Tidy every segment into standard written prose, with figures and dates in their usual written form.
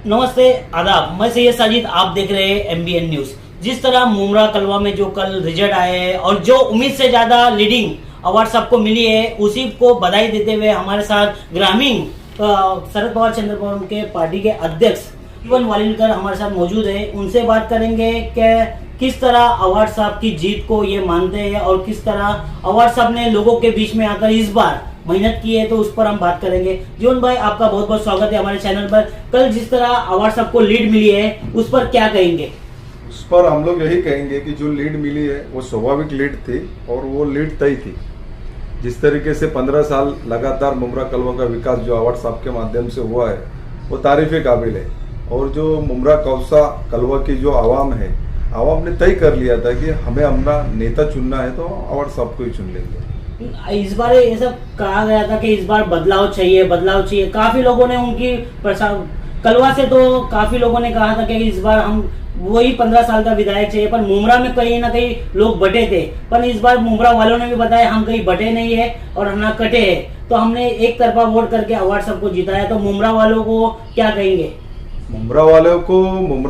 नमस्ते, आदाब। मैं सैयद साजिद, आप देख रहे हैं MBN न्यूज। जिस तरह मुमरा कलवा में जो कल रिजल्ट आए हैं और जो उम्मीद से ज्यादा लीडिंग अवार्ड सबको मिली है, उसी को बधाई देते हुए हमारे साथ ग्रामीण शरद पवार चंद्र पवार के पार्टी के अध्यक्ष जीवन वालिनकर हमारे साथ मौजूद है। उनसे बात करेंगे कि किस तरह अवार्ड साहब की जीत को ये मानते हैं और किस तरह अवार्ड साहब ने लोगों के बीच में आकर इस बार मेहनत की है, तो उस पर हम बात करेंगे। जीवन भाई, आपका बहुत बहुत स्वागत है हमारे चैनल पर। कल जिस तरह अवार्ड साहब को लीड मिली है, उस पर क्या कहेंगे? उस पर हम लोग यही कहेंगे कि जो लीड मिली है वो स्वाभाविक लीड थी और वो लीड तय थी। जिस तरीके से 15 साल लगातार मुमरा कलवा का विकास जो अवार्ड साहब के माध्यम से हुआ है, वो तारीफ काबिल है। और जो मुमरा कौसा कलवा की जो आवाम है, आवाम ने तय कर लिया था कि हमें अपना नेता चुनना है तो अवार्ड साहब को ही चुन लेंगे। इस बार ये सब कहा गया था कि इस बार बदलाव चाहिए, बदलाव चाहिए। काफी लोगों ने उनकी कलवा से तो काफी लोगों ने कहा था कि इस बार हम वही 15 साल का विधायक चाहिए, पर मुमरा में कहीं ना कहीं लोग बटे थे। पर इस बार मुमरा वालों ने भी बताया हम कहीं बटे नहीं है और ना कटे हैं, तो हमने एक तरफा वोट करके अवार्ड सबको जिताया। तो मुमरा वालों को क्या कहेंगे? मुमरा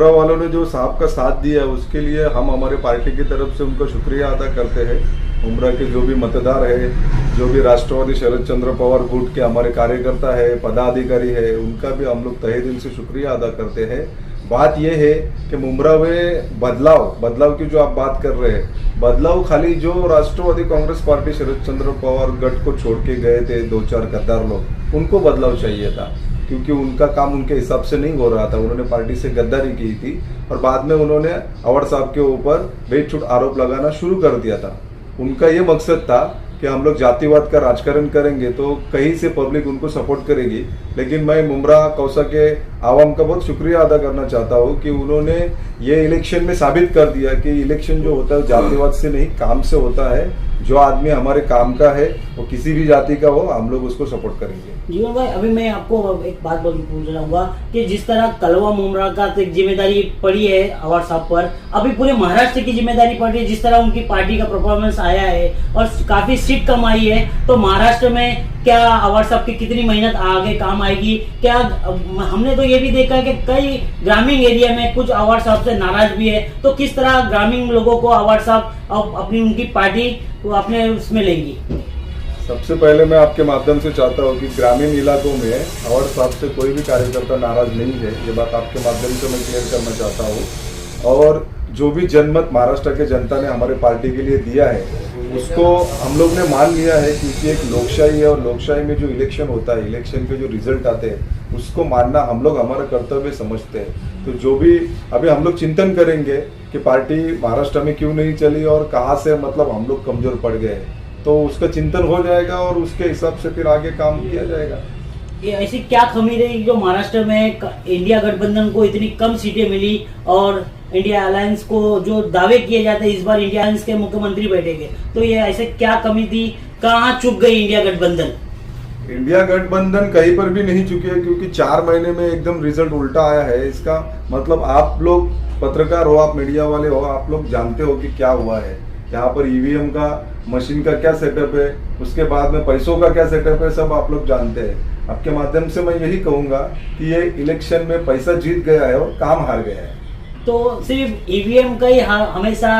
वालों ने जो साहब का साथ दिया है, उसके लिए हम हमारे पार्टी की तरफ से उनका शुक्रिया अदा करते हैं। मुमरा के जो भी मतदार है, जो भी राष्ट्रवादी शरद चंद्र पवार गुट के हमारे कार्यकर्ता है, पदाधिकारी है, उनका भी हम लोग तहे दिल से शुक्रिया अदा करते हैं। बात यह है कि मुमरा में बदलाव की जो आप बात कर रहे हैं, बदलाव खाली जो राष्ट्रवादी कांग्रेस पार्टी शरद चंद्र पवार गठ को छोड़ के गए थे 2-4 गद्दार लोग, उनको बदलाव चाहिए था, क्योंकि उनका काम उनके हिसाब से नहीं हो रहा था। उन्होंने पार्टी से गद्दारी की थी और बाद में उन्होंने अवार्ड साहब के ऊपर बेछूट आरोप लगाना शुरू कर दिया था। उनका ये मकसद था कि हम लोग जातिवाद का राजकारण करेंगे तो कहीं से पब्लिक उनको सपोर्ट करेगी। लेकिन मैं मुमरा कौसा के आवाम का बहुत शुक्रिया अदा करना चाहता हूँ कि उन्होंने ये इलेक्शन में साबित कर दिया कि इलेक्शन जो होता है जातिवाद से नहीं, काम से होता है। जो आदमी हमारे काम का है, वो किसी भी जाति का हो, हम लोग उसको सपोर्ट करेंगे। जीवन भाई, अभी मैं आपको एक बात पूछ रहा कि जिस तरह कलवा मुमरा का जिम्मेदारी पड़ी है अवार्ड साहब पर, अभी पूरे महाराष्ट्र की जिम्मेदारी पड़ी है। जिस तरह उनकी पार्टी का परफॉर्मेंस आया है और काफी सीट कम आई है, तो महाराष्ट्र में क्या अवार्ड साहब की कितनी मेहनत आगे काम आएगी? क्या हमने तो ये भी देखा है कि कई ग्रामीण एरिया में कुछ अवार्ड साहब से नाराज भी है, तो किस तरह ग्रामीण लोगों को अवार्ड साहब अपनी उनकी पार्टी को अपने उसमें लेंगी? सबसे पहले मैं आपके माध्यम से चाहता हूँ कि ग्रामीण इलाकों में अवार्ड साहब से कोई भी कार्यकर्ता नाराज नहीं है। ये बात आपके माध्यम से मैं क्लियर करना चाहता हूँ। और जो भी जनमत महाराष्ट्र के जनता ने हमारे पार्टी के लिए दिया है, उसको हम लोग ने मान लिया है, क्योंकि एक लोकशाही है और लोकशाही में जो इलेक्शन होता है, इलेक्शन के जो रिजल्ट आते हैं, उसको मानना हम लोग हमारा कर्तव्य समझते हैं। तो जो भी अभी हम लोग चिंतन करेंगे कि पार्टी महाराष्ट्र में क्यों नहीं चली और कहाँ से मतलब हम लोग कमजोर पड़ गए, तो उसका चिंतन हो जाएगा और उसके हिसाब से फिर आगे काम किया जाएगा। ये ऐसी क्या कमी रही जो महाराष्ट्र में इंडिया गठबंधन को इतनी कम सीटें मिली और इंडिया अलायंस को जो दावे किए जाते हैं इस बार इंडिया अलायंस के मुख्यमंत्री बैठेंगे, तो ये ऐसे क्या कमी थी? कहाँ चुक गई इंडिया गठबंधन? इंडिया गठबंधन कहीं पर भी नहीं चुकी है, क्योंकि 4 महीने में एकदम रिजल्ट उल्टा आया है। इसका मतलब आप लोग पत्रकार हो, आप मीडिया वाले हो, आप लोग जानते हो कि क्या हुआ है। यहाँ पर ईवीएम का मशीन का क्या सेटअप है, उसके बाद में पैसों का क्या सेटअप है, सब आप लोग जानते हैं। आपके माध्यम से मैं यही कहूंगा कि ये इलेक्शन में पैसा जीत गया है और काम हार गया है। तो सिर्फ ईवीएम का ही हमेशा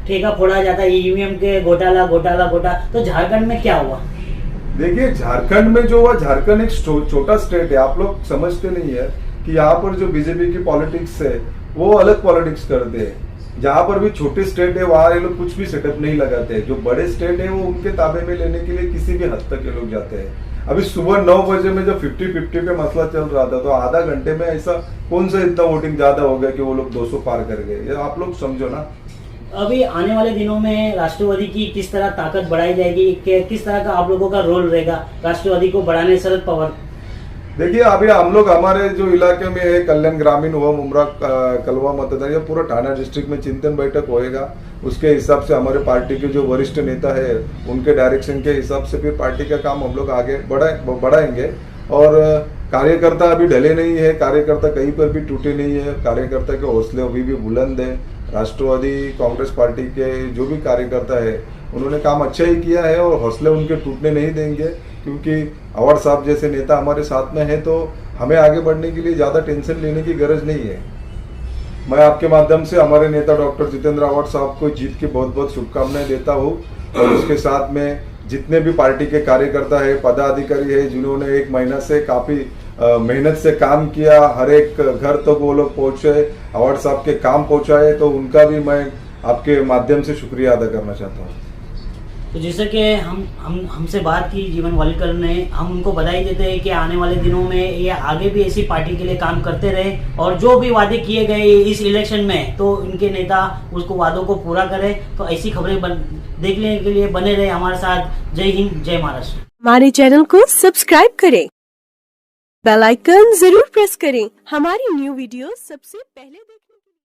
ठेका फोड़ा जाता है, ईवीएम के घोटाला। तो झारखंड में क्या हुआ? देखिए, झारखंड में जो हुआ, झारखंड एक छोटा स्टेट है। आप लोग समझते नहीं है कि यहाँ पर जो बीजेपी की पॉलिटिक्स है, वो अलग पॉलिटिक्स करते हैं। जहाँ पर भी छोटे स्टेट है, वहाँ ये लोग कुछ भी सेटअप नहीं लगाते हैं। जो बड़े स्टेट है, वो उनके ताबे में लेने के लिए किसी भी हद तक ये लोग जाते हैं। अभी सुबह 9 बजे में जब 50-50 पे मसला चल रहा था, तो आधा घंटे में ऐसा कौन सा इतना वोटिंग ज्यादा हो गया कि वो लोग 200 पार कर गए? ये आप लोग समझो ना। अभी आने वाले दिनों में राष्ट्रवादी की किस तरह ताकत बढ़ाई जाएगी, किस तरह का आप लोगों का रोल रहेगा राष्ट्रवादी को बढ़ाने? शरद पवार, देखिए, अभी हम लोग हमारे जो इलाके में है, कल्याण ग्रामीण हुआ, मुमरा कलवा मतदार, या पूरा ठाणे डिस्ट्रिक्ट में चिंतन बैठक होएगा। उसके हिसाब से हमारे पार्टी के जो वरिष्ठ नेता है, उनके डायरेक्शन के हिसाब से फिर पार्टी का काम हम लोग आगे बढ़ाएंगे। और कार्यकर्ता अभी ढले नहीं है, कार्यकर्ता कहीं पर भी टूटे नहीं है, कार्यकर्ता के हौसले अभी भी बुलंद है। राष्ट्रवादी कांग्रेस पार्टी के जो भी कार्यकर्ता है, उन्होंने काम अच्छा ही किया है और हौसले उनके टूटने नहीं देंगे, क्योंकि अवार्ड साहब जैसे नेता हमारे साथ में है, तो हमें आगे बढ़ने के लिए ज़्यादा टेंशन लेने की गरज नहीं है। मैं आपके माध्यम से हमारे नेता डॉक्टर जितेंद्र आव्हाड साहब को जीत की बहुत बहुत शुभकामनाएं देता हूँ, और उसके साथ में जितने भी पार्टी के कार्यकर्ता है, पदाधिकारी है, जिन्होंने एक महीना से काफ़ी मेहनत से काम किया, हर एक घर तक वो लोग पहुंचे, आव्हाड साहब के काम पहुंचाए, तो उनका भी मैं आपके माध्यम से शुक्रिया अदा करना चाहता हूँ। तो जैसे कि हमसे बात की जीवन वालीकर ने, हम उनको बधाई देते हैं कि आने वाले दिनों में ये आगे भी ऐसी पार्टी के लिए काम करते रहे, और जो भी वादे किए गए इस इलेक्शन में तो इनके नेता उसको वादों को पूरा करें। तो ऐसी खबरें देखने के लिए बने रहे हमारे साथ। जय हिंद, जय महाराष्ट्र। हमारे चैनल को सब्सक्राइब करें, बेल आइकन जरूर प्रेस करें, हमारी न्यू वीडियो सबसे पहले